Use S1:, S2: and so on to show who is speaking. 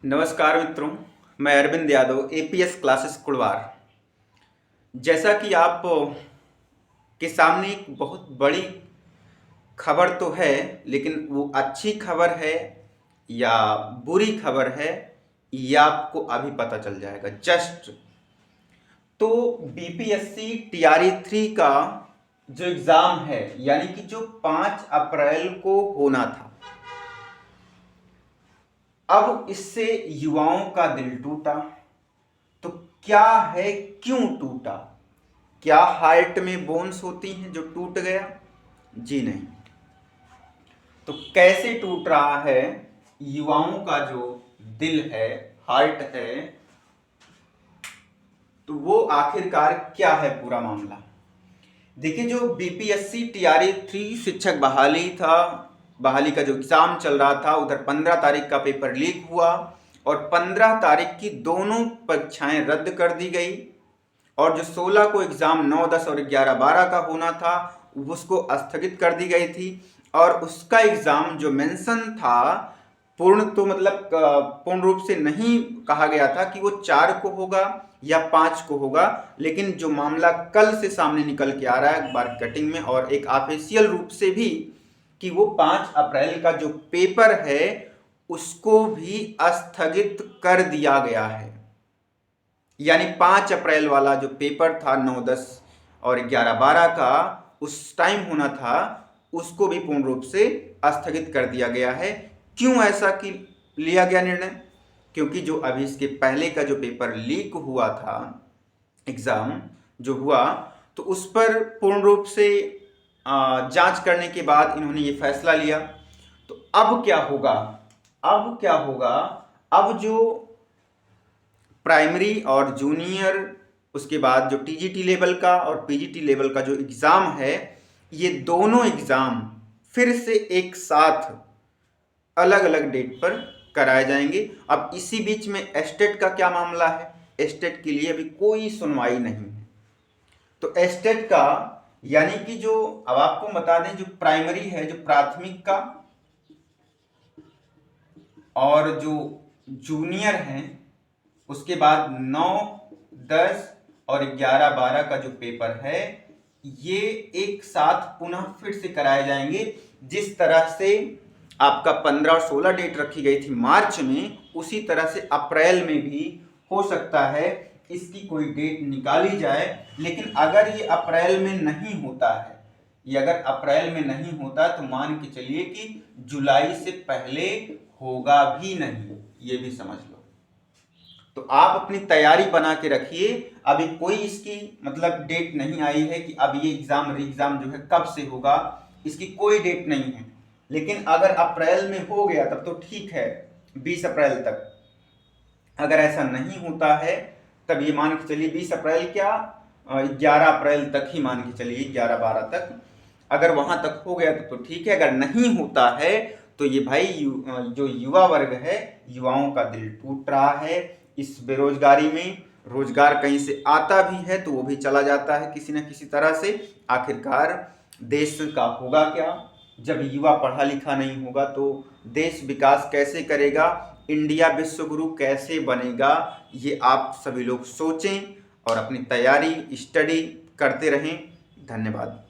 S1: नमस्कार मित्रों, मैं अरविंद यादव एपीएस क्लासेस कुड़वार। जैसा कि आप के सामने एक बहुत बड़ी खबर तो है, लेकिन वो अच्छी खबर है या बुरी खबर है ये आपको अभी पता चल जाएगा जस्ट। तो बीपीएससी टीआरई 3 का जो एग्ज़ाम है, यानी कि जो 5 अप्रैल को होना था, अब इससे युवाओं का दिल टूटा। तो क्या है, क्यों टूटा? क्या हार्ट में बोन्स होती हैं जो टूट गया? जी नहीं। तो कैसे टूट रहा है युवाओं का जो दिल है, हार्ट है, तो वो आखिरकार क्या है पूरा मामला? देखिए, जो बीपीएससी टीआरई 3 शिक्षक बहाली का जो एग्ज़ाम चल रहा था, उधर 15 तारीख का पेपर लीक हुआ और 15 तारीख की दोनों परीक्षाएं रद्द कर दी गई। और जो 16 को एग्ज़ाम 9, 10 और 11, 12 का होना था, उसको स्थगित कर दी गई थी। और उसका एग्ज़ाम जो मेंशन था, पूर्ण रूप से नहीं कहा गया था कि वो 4 को होगा या 5 को होगा, लेकिन जो मामला कल से सामने निकल के आ रहा है मार्केटिंग में और एक ऑफिशियल रूप से भी, कि वो 5 अप्रैल का जो पेपर है उसको भी स्थगित कर दिया गया है। यानी 5 अप्रैल वाला जो पेपर था 9, 10 और 11, 12 का उस टाइम होना था, उसको भी पूर्ण रूप से स्थगित कर दिया गया है। क्यों ऐसा कि लिया गया निर्णय? क्योंकि जो अभी इसके पहले का जो पेपर लीक हुआ था, एग्ज़ाम जो हुआ, तो उस पर पूर्ण रूप से जांच करने के बाद इन्होंने ये फैसला लिया। तो अब क्या होगा? अब जो प्राइमरी और जूनियर, उसके बाद जो टीजीटी लेवल का और पीजीटी लेवल का जो एग्ज़ाम है, ये दोनों एग्ज़ाम फिर से एक साथ अलग अलग डेट पर कराए जाएंगे। अब इसी बीच में एस्टेट का क्या मामला है? एस्टेट के लिए अभी कोई सुनवाई नहीं है। तो एस्टेट का यानी कि जो, अब आपको बता दें, जो प्राइमरी है, जो प्राथमिक का, और जो जूनियर हैं, उसके बाद 9, 10 और 11, 12 का जो पेपर है, ये एक साथ पुनः फिर से कराए जाएंगे। जिस तरह से आपका 15 और 16 डेट रखी गई थी मार्च में, उसी तरह से अप्रैल में भी हो सकता है इसकी कोई डेट निकाली जाए। लेकिन अगर ये अप्रैल में नहीं होता है, तो मान के चलिए कि जुलाई से पहले होगा भी नहीं, ये भी समझ लो। तो आप अपनी तैयारी बना के रखिए। अभी कोई इसकी डेट नहीं आई है कि अब ये एग्जाम जो है कब से होगा, इसकी कोई डेट नहीं है। लेकिन अगर अप्रैल में हो गया तब तो ठीक है, 20 अप्रैल तक। अगर ऐसा नहीं होता है तब ये मान के चलिए 20 अप्रैल क्या, 11 अप्रैल तक ही मान के चलिए, 11, 12 तक। अगर वहां तक हो गया तो ठीक है। अगर नहीं होता है तो ये भाई जो युवा वर्ग है, युवाओं का दिल टूट रहा है। इस बेरोजगारी में रोजगार कहीं से आता भी है तो वो भी चला जाता है किसी न किसी तरह से। आखिरकार देश का होगा क्या? जब युवा पढ़ा लिखा नहीं होगा तो देश विकास कैसे करेगा, इंडिया विश्व गुरु कैसे बनेगा? ये आप सभी लोग सोचें और अपनी तैयारी स्टडी करते रहें। धन्यवाद।